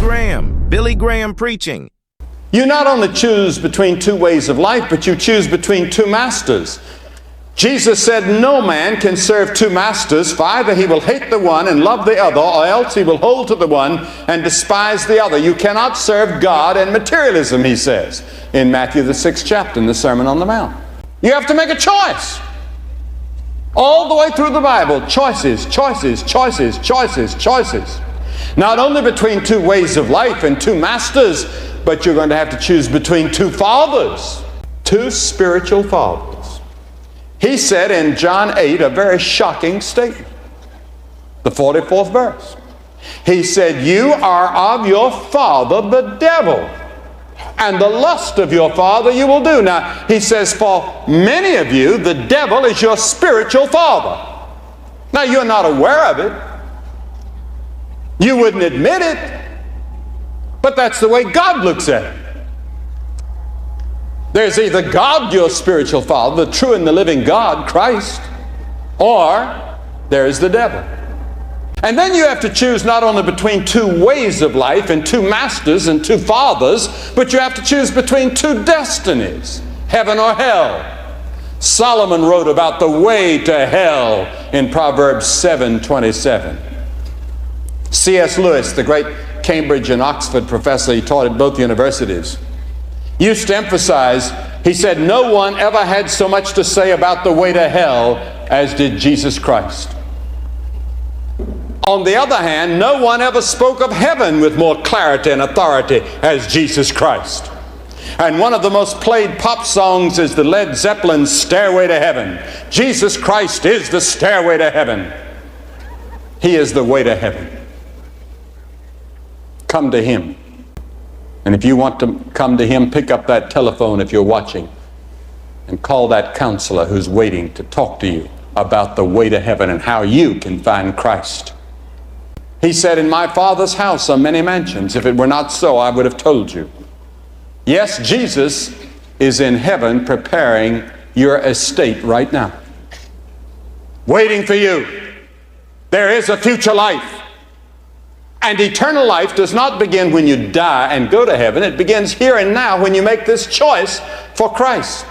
Graham, Billy Graham preaching. You not only choose between two ways of life, but you choose between two masters. Jesus said no man can serve two masters, for either he will hate the one and love the other, or else he will hold to the one and despise the other. You cannot serve God and materialism, he says in Matthew the 6th chapter in the Sermon on the Mount. You have to make a choice. All the way through the Bible, choices, choices, choices, choices, choices. Not only between two ways of life and two masters, but you're going to have to choose between two fathers, two spiritual fathers. He said in John 8 a very shocking statement, the 44th verse. He said, you are of your father the devil, and the lust of your father you will do. Now, he says, for many of you, the devil is your spiritual father. Now, you're not aware of it. You wouldn't admit it. But that's the way God looks at it. There's either God, your spiritual father, the true and the living God, Christ, or there's the devil. And then you have to choose not only between two ways of life and two masters and two fathers, but you have to choose between two destinies, heaven or hell. Solomon wrote about the way to hell in Proverbs 7:27. C.S. Lewis, the great Cambridge and Oxford professor, he taught at both universities, used to emphasize, he said, no one ever had so much to say about the way to hell as did Jesus Christ. On the other hand, no one ever spoke of heaven with more clarity and authority as Jesus Christ. And one of the most played pop songs is the Led Zeppelin's Stairway to Heaven. Jesus Christ is the stairway to heaven. He is the way to heaven. Come to Him. And if you want to come to Him, pick up that telephone if you're watching and call that counselor who's waiting to talk to you about the way to heaven and how you can find Christ. He said, in my Father's house are many mansions. If it were not so, I would have told you. Yes, Jesus is in heaven preparing your estate right now, waiting for you. There is a future life. And eternal life does not begin when you die and go to heaven. It begins here and now when you make this choice for Christ.